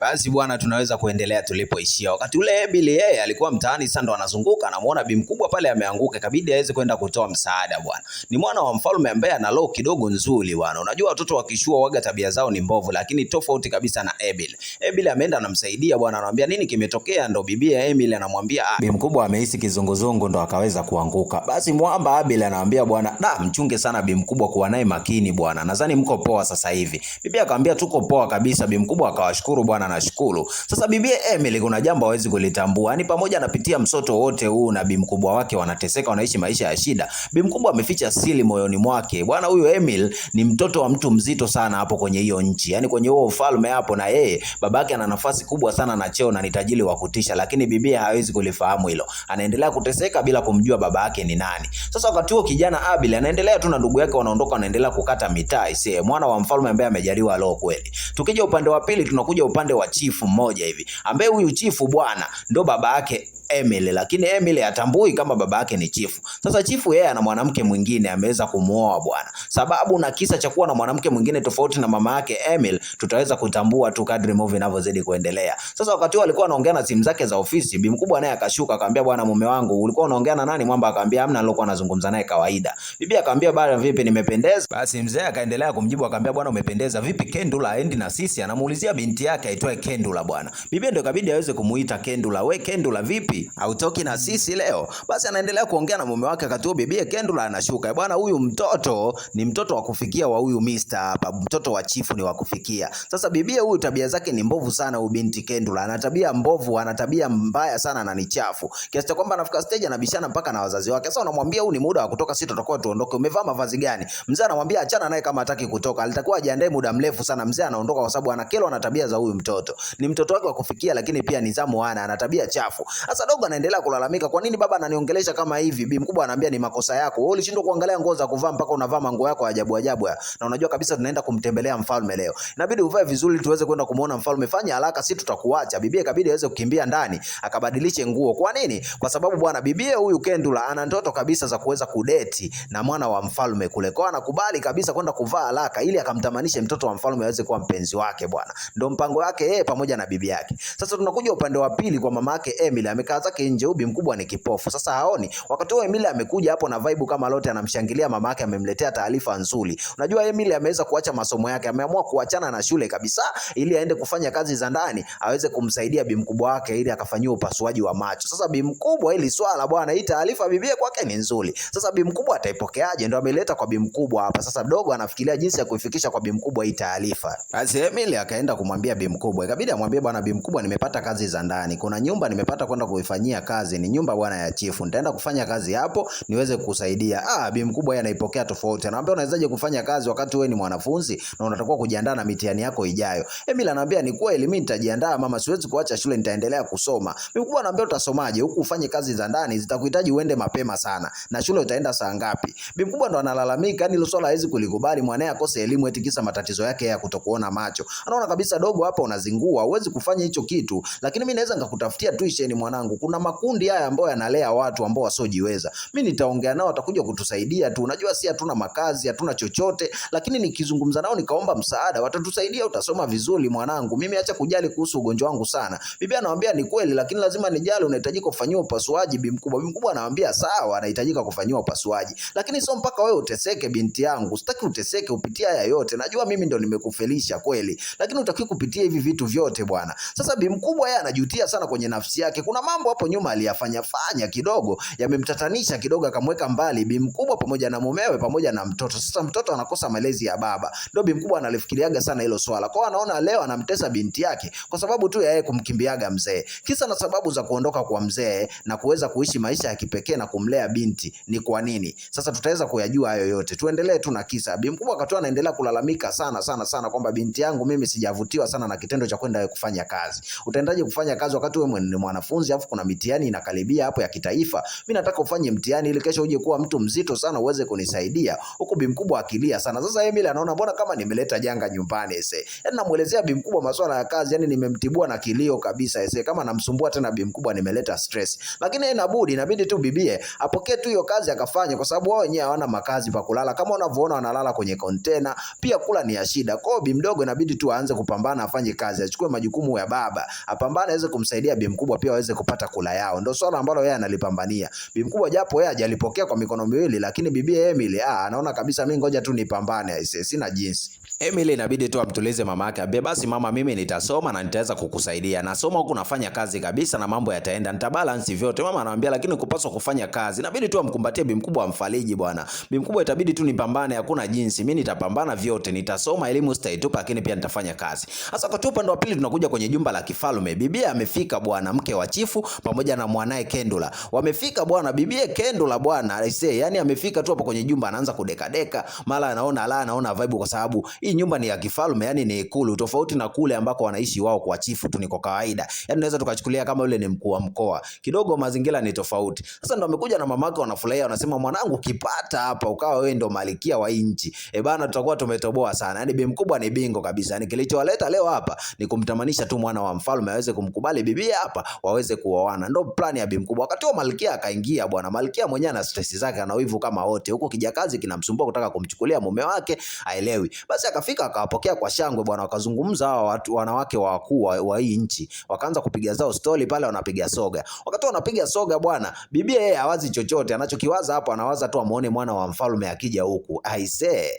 Basi bwana, tunaweza kuendelea tulipoishia. Wakati ule Ebili yeye alikuwa mtaani sasa, ndo anazunguka, anamuona bi mkubwa pale ameanguka, ikabidi aweze kwenda kutoa msaada bwana. Ni mwana wa mfalme ambaye ana roho kidogo nzuri bwana. Unajua watoto wakishua waga tabia zao ni mbovu, lakini tofauti kabisa na Ebili. Ebili ameenda anamsaidia bwana, anamwambia nini kimetokea, ndo bibi ya Emily anamwambia bi mkubwa amehisi kizunguzungu ndo akaweza kuanguka. Basi mwamba Abel anamwambia bwana, mchunge sana bi mkubwa, kuwa naye makini bwana. Nadhani mko poa sasa hivi. Bibi akamwambia tuko poa kabisa. Bi mkubwa akawashukuru bwana, nashukuru. Sasa bibi Emily kuna jambo hawezi kulitambua. Yaani pamoja anapitia msoto wote huu na bi mkubwa wake wanateseka, wanaishi maisha ya shida. Bi mkubwa ameficha siri moyoni mwake. Bwana huyu Emily ni mtoto wa mtu mzito sana hapo kwenye hiyo nchi. Yaani kwenye huo ufalme hapo, na yeye babake ana nafasi kubwa sana na cheo na ni tajiri wa kutisha, lakini bibi hawezi kulifahamu hilo. Anaendelea kuteseka bila kumjua baba yake ni nani. Sasa wakati huo kijana Abel anaendelea tu na ndugu yake wanaondoka, wanaendelea kukata mitaa. Mwana wa mfalme ambaye amejaliwa roho kweli. Tukija upande wa pili, tunakuja upande wa chifu mmoja hivi, ambaye huyu chifu bwana ndo baba yake Emily, lakini Emily hatambui kama baba yake ni chifu. Sasa chifu yeye ana mwanamke mwingine ameweza kumuoa bwana. Sababu na kisa cha kuwa na mwanamke mwingine tofauti na mama yake Emily tutaweza kutambua tu kadri movie inavyozidi kuendelea. Sasa wakati huo alikuwa anaongea na simu zake za ofisi, bi mkubwa naye akashuka akamwambia, bwana mume wangu ulikuwa unaongea na nani? Mwamba akamwambia hamna, nilikuwa nazungumza naye kawaida. Bibi akamwambia bwana vipi, nimependeza? Basi mzee akaendelea kumjibu akamwambia, bwana umependeza. Vipi Kendula aendi na sisi? Anamuulizia binti yake aitwaye Kendula bwana. Bibi ndio ikabidi aweze kumuita Kendula. We Kendula vipi? Hautoki na sisi leo? Basi anaendelea kuongea na mume wake. Akati bibi Kendula anashuka. Bwana huyu mtoto ni mtoto wa kufikia wa huyu Mr. hapa, mtoto wa chifu ni wa kufikia. Sasa bibi huyu tabia zake ni mbovu sana. Huyu binti Kendula ana tabia mbovu, ana tabia mbaya sana na ni chafu. Kiasi cha kwamba anafika stage anabishana mpaka na wazazi wake. Sasa unamwambia huu ni muda wa kutoka, sisi tutakuwa tuondoke. Umevaa mavazi gani? Mzee anamwambia achana naye kama hataki kutoka. Alitakuwa ajiandae muda mrefu sana. Mzee anaondoka kwa sababu anakelwa na tabia za huyu mtoto. Ni mtoto wake wa kufikia, lakini pia nidhamu hana, ana tabia chafu. Sasa dogo anaendelea kulalamika, kwa nini baba ananiongelesha kama hivi? Bi mkubwa anamwambia ni makosa yako. Wewe ulishindwa kuangalia nguo za kuvaa mpaka unavaa manguo yako ajabu ajabu ya. Na unajua kabisa tunaenda kumtembelea mfalme leo. Inabidi uvae vizuri tuweze kwenda kumuona mfalme. Fanya haraka, sisi tutakuacha. Bibi ikabidi aweze kukimbia ndani, akabadilishe nguo. Kwa nini? Kwa sababu bwana bibi huyu Kendula ana ndoto kabisa za kuweza kudeti na mwana wa mfalme kule. Kwa anakubali kabisa kwenda kuvaa haraka ili akamtamanishe mtoto wa mfalme aweze kuwa mpenzi wake bwana. Ndio mpango wake yeye pamoja na bibi yake. Sasa tunakuja upande wa pili kwa mama yake Emily, amekaa zake nje. Bibi mkubwa ni kipofu. Sasa haoni. Wakati huo Emily amekuja hapo na vibe kama lote, anamshangilia mama yake, amemletea taarifa nzuri. Unajua Emily ameweza kuacha masomo yake, ameamua kuachana na shule kabisa ili aende kufanya kazi za ndani, aweze kumsaidia bi mkubwa wake ili akafanyiwe upasuaji wa macho. Sasa bi mkubwa ili swala bwana, hii taarifa bibie kwake ni nzuri. Sasa bi mkubwa ataipokeaje? Ndio ameleta kwa bi mkubwa hapa. Sasa dogo anafikiria jinsi ya kuifikisha kwa bi mkubwa hii taarifa. Basi Emily akaenda kumwambia bi mkubwa. Ikabidi amwambie bwana bi mkubwa, nimepata kazi za ndani. Kuna nyumba nimepata kwenda kuifanyia kazi. Ni nyumba bwana ya chifu. Nitaenda kufanya kazi hapo niweze kukusaidia. Bi mkubwa yeye anaipokea tofauti. Anamwambia unawezaje kufanya kazi wakati wewe ni mwanafunzi na unatakiwa kujiandaa na mitihani yako ijayo? Emily anamwambia ni kweli mimi nitajiandaa mama, siwezi kuacha shule, nitaendelea kusoma. Bi mkubwa anamwambia utasomaje huku ufanye kazi za ndani? Zitakuhitaji uende mapema sana. Na shule utaenda saa ngapi? Bi mkubwa ndo analalamika, yani hilo swala hawezi kulikubali mwanae akose elimu eti kisa matatizo yake ya kutokuona macho. Anaona kabisa dogo hapa unazingua, huwezi kufanya hicho kitu. Lakini mimi naweza nikakutafutia tuition mwanangu. Kuna makundi haya ambayo yanalea watu ambao wasiojiweza. Mimi nitaongea nao, watakuja kutusaidia tu. Unajua si hatuna makazi, hatuna chochote, lakini nikizungumza nao nikaomba msaada, watatusaidia, utasoma vizuri mwanangu. Mimi acha kujali kuhusu ugonjwa wangu sana. Bibi anamwambia ni kweli, lakini lazima nijali, unahitajika kufanywa upasuaji. Bi mkubwa anamwambia sawa, anahitajika kufanywa upasuaji, lakini sio mpaka wewe uteseke binti yangu. Sitaki uteseke upitie haya yote. Najua mimi ndo nimekufelisha kweli, lakini utaki kupitia hivi vitu vyote bwana. Sasa bi mkubwa yeye anajutia sana kwenye nafsi yake. Kuna mambo hapo nyuma aliyafanya kidogo yamemtatanisha kidogo, akamweka mbali bi mkubwa pamoja na mumewe pamoja na mtoto. Sasa mtoto anakosa malezi ya baba. Ndio bi mkubwa analifikiriaga sana hilo swala. Kwa anaona leo anamtesa binti yake kwa sababu tu ya yeye kumkimbiaga mzee. Kisa na sababu za kuondoka kwa mzee na kuweza kuishi maisha ya kipekee na kumlea binti ni kwa nini? Sasa tutaweza kuyajua hayo yote. Tuendelee tu na kisa. Bi mkubwa akatoa anaendelea kulalamika sana kwamba binti yangu mimi sijavutiwa sana na kitendo cha kwenda kufanya kazi. Utaendaje kufanya kazi wakati wewe ni mwanafunzi afu kuna mitihani inakaribia hapo ya kitaifa. Mimi nataka ufanye mtihani ili kesho uje kuwa mtu mzito sana uweze kunisaidia. Huko bi mkubwa akilia sana. Sasa Emily anaona mbona kama nimeleta janga nyumbani ese. Yaani namuelezea bi mkubwa masuala ya kazi, yani nimemtibua na kilio kabisa ese. Kama namsumbua tena bi mkubwa nimeleta stress. Lakini inabidi tu bibie apokee tu hiyo kazi akafanye, kwa sababu wao wenyewe hawana makazi pa kulala. Kama unavyoona wanalala kwenye container, pia kula ni ya shida. Kwa hiyo bi mdogo inabidi tu aanze kupambana, afanye kazi, achukue majukumu ya baba, apambane aweze kumsaidia bi mkubwa pia aweze kupata kula yao. Ndio swala ambalo yeye analipambania. Bi mkubwa japo yeye hajalipokea kwa mikono miwili, lakini bibie Emily anaona kabisa mimi ngoja tu nipambane aise, sina jinsi. Emily inabidi tu amtulize mama yake, ambie basi mama, mimi nitasoma na nitaweza kukusaidia. Nasoma huku nafanya kazi kabisa na mambo yataenda, nitabalance vyote. Mama anamwambia lakini kupaswa kufanya kazi. Inabidi tu amkumbatie bi mkubwa, amfariji bwana. Bi mkubwa itabidi tu nipambane, hakuna jinsi. Mimi nitapambana vyote, nitasoma, elimu sitaitupa, lakini pia nitafanya kazi. Sasa kwa upande wa pili tunakuja kwenye jumba la kifalme. Bibia amefika bwana, mke wa chifu pamoja na mwanae Kendula. Wamefika bwana, bibie Kendula bwana, aisee, yani amefika tu hapo kwenye jumba anaanza kudeka. Mara anaona vibe, kwa sababu hii nyumba ni ya kifalme, yani ni ikulu, tofauti na kule ambako wanaishi wao kwa chifu tu, niko kawaida. Yani unaweza tukachukulia kama yule ni mkuu wa mkoa. Kidogo mazingira ni tofauti. Sasa ndo amekuja na mamake, wanafurahia, wanasema mwanangu ukipata hapa ukawa wewe ndo malikia wa nchi, bana tutakuwa tumetoboa sana. Yani bi mkubwa ni bingo kabisa. Yani kilichowaleta leo hapa ni kumtamanisha tu mwana wa mfalme aweze kumkubali bibi hapa waweze kuoana. Ndo plan ya bi mkubwa. Wakati wa malkia akaingia bwana, malkia mwenyewe ana stress zake, ana wivu kama wote. Huko kijakazi kinamsumbua kutaka kumchukulia mume wake, haelewi. Basi akafika akawapokea kwa shangwe bwana, wakazungumza hawa watu wanawake wakuu wa hii nchi. Wakaanza kupiga zao story pale, wanapiga soga. Wakati wanapiga soga bwana, bibi yeye hawazi chochote. Anachokiwaza hapo, anawaza tu amuone mwana wa mfalme akija huku. Aise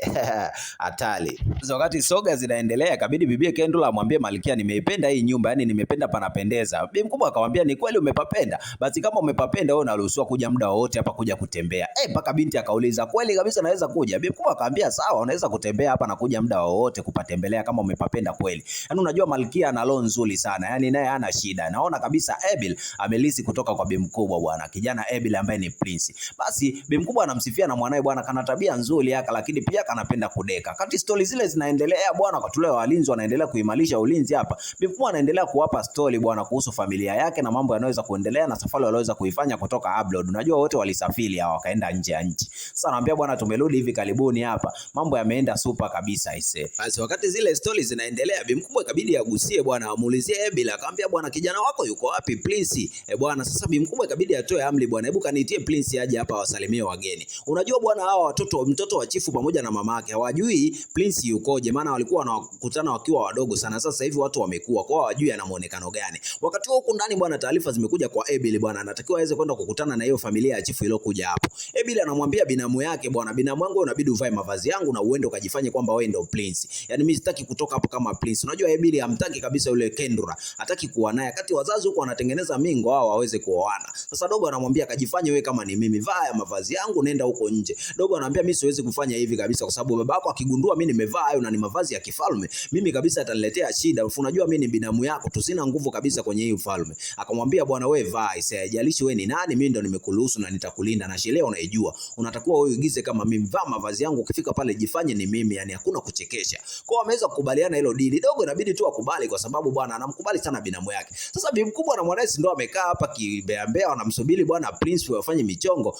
hatari. Sasa wakati soga zinaendelea, kabidi bibi Kendula amwambie malkia, nimeipenda hii nyumba, yani nimependa panapendeza. Bi mkubwa akamwambia ni kweli umepapenda? Basi kama umepapenda wewe unaruhusiwa kuja muda wote hapa kuja kutembea. Mpaka binti akauliza kweli kabisa naweza kuja? Bi mkubwa akamwambia sawa, unaweza kutembea hapa na kuja muda wote kupatembelea kama umepapenda kweli. Yani unajua malkia ana roho nzuri sana, yani naye hana shida. Naona kabisa Ebil amelisi kutoka kwa bi mkubwa bwana, kijana Ebil ambaye ni prince. Basi bi mkubwa anamsifia na mwanae bwana, kana tabia nzuri yake, lakini pia kanapenda kudeka. Kati story zile zinaendelea bwana, kwa tule walinzi wanaendelea kuimarisha ulinzi hapa. Bi mkubwa anaendelea kuwapa story bwana kuhusu familia yake na mambo yanayoweza kuendelea na safari walioweza kuifanya kutoka abroad. Unajua wote walisafiri hao wakaenda nje ya nchi. Sasa anamwambia bwana, tumerudi hivi karibuni hapa, mambo yameenda super kabisa ise. Basi wakati zile stories zinaendelea, bi mkubwa ikabidi agusie bwana, amuulizie Ebil, akamwambia bwana, kijana wako yuko wapi Prince? Bwana sasa bi mkubwa ikabidi atoe amri bwana, hebu kanitie Prince aje hapa wasalimie wageni. Unajua bwana, hawa mtoto wa chifu pamoja na mamake hawajui Prince yukoje, maana walikuwa wanakutana wakiwa wadogo sana. Sasa hivi watu wamekuwa, kwa hawajui ana muonekano gani. Wakati huko ndani bwana, taarifa zimekuja kwa Ebil bwana, anatakiwa aweze kwenda kukutana na hiyo familia ya chifu iliyokuja hapo. Ebil anamwambia binamu yake bwana, binamu wangu unabidi uvae mavazi yangu na uende ukajifanye kwamba wewe ndio Prince. Yani mimi sitaki kutoka hapo kama Prince. Unajua Ebil hamtaki kabisa yule Kendura, hataki kuwa naye. Kati wazazi huko wanatengeneza mingo hao waweze kuoana. Sasa dogo anamwambia kajifanye wewe kama ni mimi, vaa mavazi yangu nenda huko nje. Dogo anamwambia mimi siwezi kufanya hivi kabisa, kwa sababu babako akigundua mimi nimevaa hayo na ni mavazi ya kifalme, mimi kabisa ataniletea shida. Unajua mimi ni binamu yako, tusina nguvu kabisa kwenye hii ufalme. Akamwambia bwana, wewe vaa, isijalishi wewe ni nani, mimi ndo nimekuruhusu na nitakulinda, na sheria unaijua. Unatakiwa wewe uigize kama mimi, vaa mavazi yangu, ukifika pale jifanye ni mimi, yani hakuna kuchekesha. Kwa hiyo ameweza kukubaliana hilo dili. Dogo inabidi tu akubali, kwa sababu bwana anamkubali sana binamu yake. Sasa bi mkubwa na mwanae ndio amekaa hapa kibeambea, wanamsubiri bwana Prince wafanye michongo.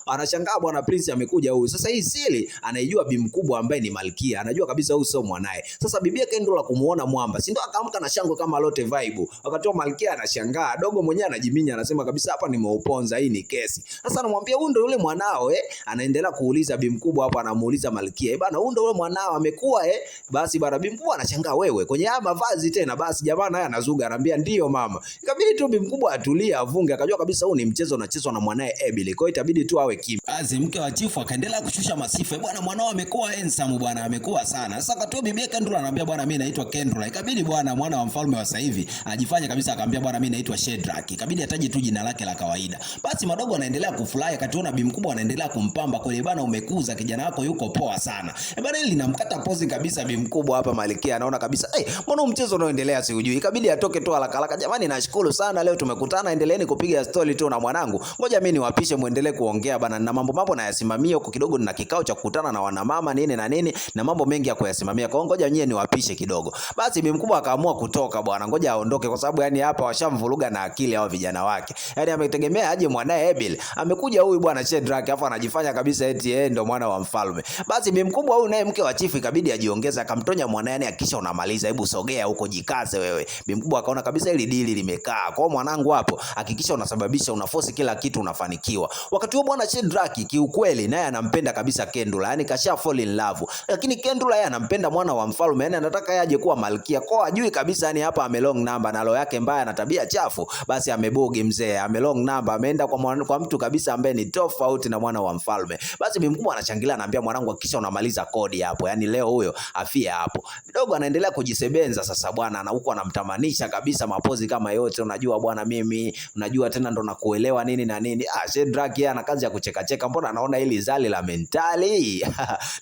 Anashangaa bwana Prince amekuja huyu. Sasa hii siri anaijua bi mkubwa ambaye ni malkia, anajua kabisa huyu sio mwanae. Sasa bibi Kendula kumuona mwamba, si ndio akaamka na shangwe kama lote vibe. Wakati malkia anashangaa, dogo mwenyewe anajiminya, anasema kabisa hapa nimeuponza, hii ni kesi. Sasa anamwambia huyu ndio yule mwanao anaendelea kuuliza bi mkubwa hapa, anamuuliza malkia, bana huyu ndio yule mwanao amekuwa basi bana. Bi mkubwa anashangaa, wewe kwenye haya mavazi tena? Basi jamaa naye anazuga, anambia ndio mama. Ikabidi tu bi mkubwa atulia avunge, akajua kabisa huu ni mchezo unachezwa na mwanae Ebil. Kwa hiyo itabidi tu awe kimya. Basi mke wa chifu akaendelea kushusha masifa, bwana mwanao amekuwa handsome bwana, amekuwa sana. Sasa katoa bibi Kendula anamwambia bwana, mimi naitwa Kendula. Ikabidi bwana mwana wa mfalme wa sasa hivi ajifanye kabisa, akamwambia bwana, mimi naitwa Shedrack. Ikabidi ataje tu jina lake la kawaida. Basi madogo anaendelea kufurahi, akationa bi mkubwa anaendelea kumpamba, kwa bwana umekuza, kijana wako yuko poa sana. Bwana hili linamkata Akakata pozi kabisa bi mkubwa hapa Malkia anaona kabisa mbona mchezo unaoendelea siujui. Ikabidi atoke tu haraka haraka. Jamani, nashukuru sana leo tumekutana, endeleeni kupiga story tu na mwanangu. Ngoja mimi niwapishe muendelee kuongea bana, na mambo nayasimamia huko kidogo, nina kikao cha kukutana na wanamama nini na nini na mambo mengi ya kuyasimamia. Kwa hiyo ngoja nyie niwapishe kidogo. Basi bi mkubwa akaamua kutoka bwana, ngoja aondoke kwa sababu yani hapa washamvuruga na akili hao vijana wake. Yani ametegemea aje mwanae Ebil, amekuja huyu bwana Shedrack afa anajifanya kabisa eti yeye ndo mwana wa mfalme. Basi bi mkubwa huyu naye mke wa chifu ikabidi ajiongeze, akamtonya mwanae, yani hakikisha unamaliza, hebu sogea huko jikaze wewe. Bi mkubwa akaona kabisa hili dili limekaa. Kwa mwanangu hapo hakikisha unasababisha unaforce kila kitu unafanikiwa. Wakati huo bwana Shedrack kiukweli naye anampenda kabisa Kendula, yani kasha fall in love. Lakini Kendula yeye anampenda mwana wa mfalme, yani anataka yeye aje kuwa malkia. Kwa ajui kabisa yani hapa ame long number na roho yake mbaya na tabia chafu. Basi amebogi mzee, ame long number, ameenda kwa mtu kabisa ambaye ni tofauti na mwana wa mfalme. Basi bi mkubwa anashangilia, anambia mwanangu hakikisha unamaliza kodi hapo, yani leo huyo afie hapo. Kidogo anaendelea kujisebenza sasa bwana, na huko anamtamanisha kabisa mapozi kama yote, unajua bwana mimi, unajua tena ndo nakuelewa nini na nini. Shedrack yeye ana kazi ya kucheka cheka, mbona anaona hili zali la mentali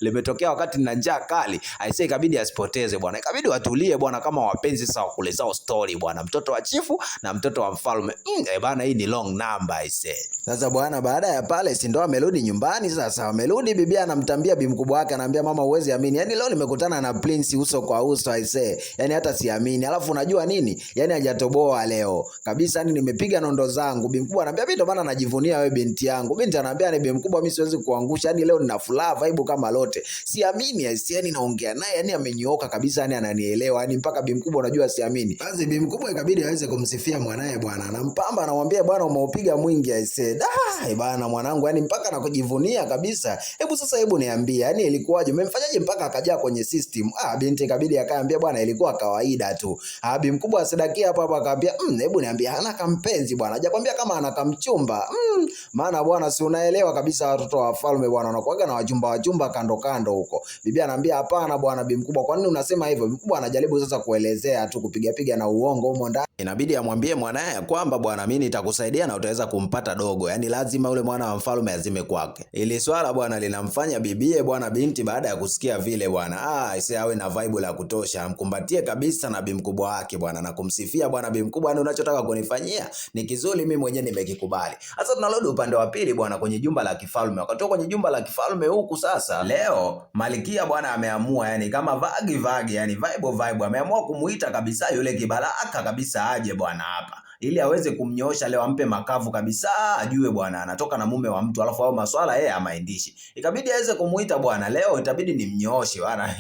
limetokea wakati na njaa kali. Aisee, ikabidi asipoteze bwana, ikabidi watulie bwana kama wapenzi sawa kule zao story bwana, mtoto wa chifu na mtoto wa mfalme. Bana hii ni long number aisee. Sasa bwana, baada ya pale si ndo amerudi nyumbani. Sasa amerudi, bibi anamtambia bi mkubwa wake, anamwambia mama, uwezi amini, yani leo nimekutana na Prince uso kwa uso aisee, yani hata siamini. Alafu unajua nini, yani hajatoboa leo kabisa, yani nimepiga nondo zangu. Bi mkubwa anambia mimi ndo maana najivunia wewe binti yangu. Binti anambia ni bi mkubwa, mimi siwezi kuangusha, yani leo nina furaha vibe kama lote, siamini aisee, yani naongea naye yani amenyooka kabisa, yani ananielewa, yani mpaka bi mkubwa unajua siamini. Basi bi mkubwa ikabidi aweze kumsifia mwanae bwana, anampamba, anamwambia bwana umeupiga mwingi aisee. Bana mwanangu, yani mpaka nakujivunia kabisa. Hebu niambie, yani ilikuwaje? Umemfanyaje mpaka akajaa kwenye system? Binti kabidi akaambia bwana ilikuwa kawaida tu. Bi mkubwa asidakia hapo akaambia hebu niambie, hana kampenzi bwana? Hajakwambia kama ana kamchumba? Maana bwana si unaelewa kabisa watoto wa wafalme bwana wanakuaga na wachumba kando kando huko. Bibi anambia hapana bwana bi mkubwa, kwa nini unasema hivyo? Bi mkubwa anajaribu sasa kuelezea tu kupiga na uongo huko ndani. Inabidi amwambie mwanae kwamba bwana mimi nitakusaidia na utaweza kumpata dogo. Yani lazima yule mwana wa mfalme azime kwake. Ili swala bwana linamfanya bibie bwana binti baada ya kusikia vile bwana isi awe na vibe la kutosha, amkumbatie kabisa na bi mkubwa wake bwana na kumsifia bwana bi mkubwa, yani unachotaka kunifanyia ni kizuri, mimi mwenyewe nimekikubali. Sasa tunarudi upande wa pili bwana kwenye jumba la kifalme. Wakati kwenye jumba la kifalme huku sasa leo Malkia bwana ameamua yani kama vagi yani vibe ameamua kumuita kabisa yule kibaraka kabisa aje bwana hapa ili aweze kumnyoosha leo, ampe makavu kabisa, ajue bwana anatoka na mume wa mtu, alafu hao maswala yeye amaendishi. Ikabidi aweze kumuita bwana leo, itabidi nimnyooshe bwana.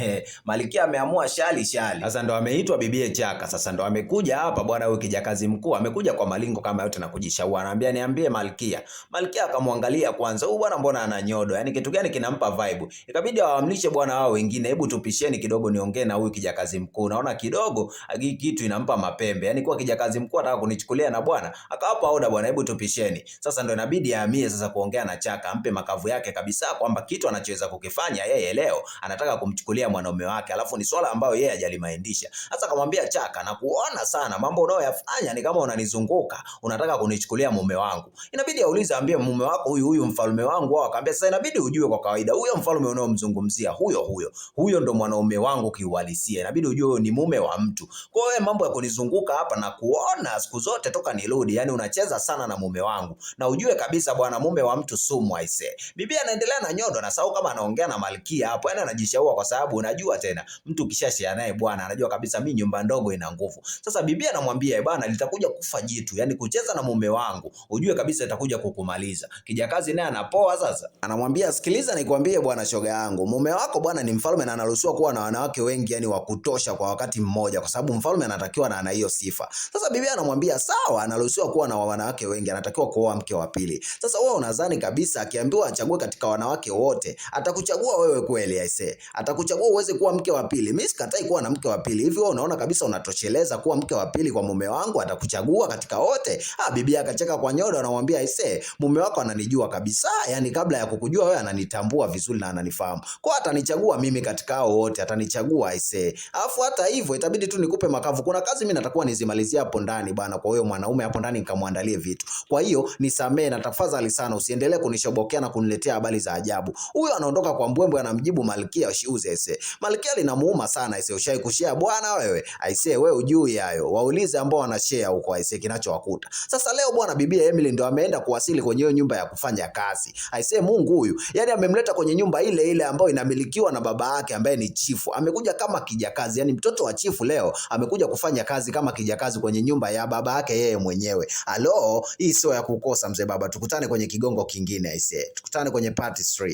Malkia ameamua shali. Sasa ndo ameitwa bibie Chaka. Sasa ndo amekuja hapa bwana, huyu kijakazi mkuu amekuja kwa malingo kama yote na kujishaua. Anambia niambie Malkia. Malkia akamwangalia kwanza, huyu bwana mbona ana nyodo? Yani kitu gani kinampa vibe? Ikabidi awaamlishe bwana wao wengine, hebu tupisheni kidogo niongee na huyu kijakazi mkuu. Naona kidogo hiki kitu inampa mapembe. Yani kwa kijakazi mkuu anataka kunichukulia na bwana, akawapa oda bwana, hebu tupisheni. Sasa ndo inabidi ahamie sasa kuongea na Chaka, ampe makavu yake kabisa kwamba kitu anachoweza kukifanya yeye leo anataka kumchukulia mwanaume wake, alafu ni swala ambayo yeye hajalimaindisha. Sasa akamwambia Chaka, na kuona sana mambo unayoyafanya ni kama unanizunguka, unataka kunichukulia mume wangu. Inabidi aulize, ambie mume wako huyu mfalme wangu wao. Akamwambia sasa inabidi ujue kwa kawaida huyo mfalme unaomzungumzia huyo ndo mwanaume wangu kiuhalisia, inabidi ujue ni mume wa mtu. Kwa hiyo mambo ya kunizunguka hapa na kuona siku zote toka nirudi, yani unacheza sana na mume wangu, na ujue kabisa bwana mume wa mtu sumu aise. Bibi anaendelea na nyodo na sawa kama anaongea na Malkia hapo, yani anajishaua kwa sababu unajua tena mtu kishashia naye bwana anajua kabisa mimi nyumba ndogo ina nguvu. Sasa bibi anamwambia bwana litakuja kufa jitu, yani kucheza na mume wangu ujue kabisa itakuja kukumaliza. Kijakazi naye anapoa sasa. Anamwambia sikiliza nikwambie bwana shoga yangu, mume wako bwana ni mfalme na anaruhusiwa kuwa na wanawake wengi, yani wa kutosha kwa wakati mmoja, kwa sababu mfalme anatakiwa na ana hiyo sifa. Sasa bibi anamwambia sawa, anaruhusiwa kuwa na wanawake wengi, anatakiwa kuoa mke wa pili. Sasa wewe unadhani kabisa akiambiwa achague katika wanawake wote atakuchagua wewe kweli aise? Atakuchagua uweze kuwa mke wa pili? Mimi sikatai kuwa na mke wa pili. Hivi wewe unaona kabisa unatosheleza kuwa mke wa pili kwa mume wangu? Atakuchagua katika wote? Bibi akacheka kwa nyodo, anamwambia aise, mume wako ananijua kabisa, yani kabla ya kukujua wewe ananitambua vizuri na ananifahamu. Kwa atanichagua mimi katika hao wote, atanichagua aise. Alafu hata hivyo itabidi tu nikupe makavu. Kuna kazi mimi natakuwa nizimalizie hapo ndani bana. Kwa hiyo huyo mwanaume hapo ndani nikamwandalie vitu. Kwa hiyo nisamee na tafadhali sana usiendelee kunishobokea na kuniletea habari za ajabu. Huyo anaondoka kwa mbwembwe, anamjibu Malkia shiuze aisee. Malkia linamuuma sana aisee, ushai kushare bwana wewe? Aisee wewe ujui hayo. Waulize ambao wanashare huko aisee kinachowakuta. Sasa leo bwana bibi Emily ndio ameenda kuwasili kwenye hiyo nyumba ya kufanya kazi. Aisee Mungu huyu. Yaani amemleta kwenye nyumba ile ile ambayo inamilikiwa na baba yake ambaye ni chifu. Amekuja kama kijakazi. Yaani mtoto wa chifu leo amekuja kufanya kazi kama kijakazi kwenye nyumba ya baba yake yeye mwenyewe. Halo, hii sio ya kukosa mzee baba. Tukutane kwenye kigongo kingine aisee. Tukutane kwenye part 3.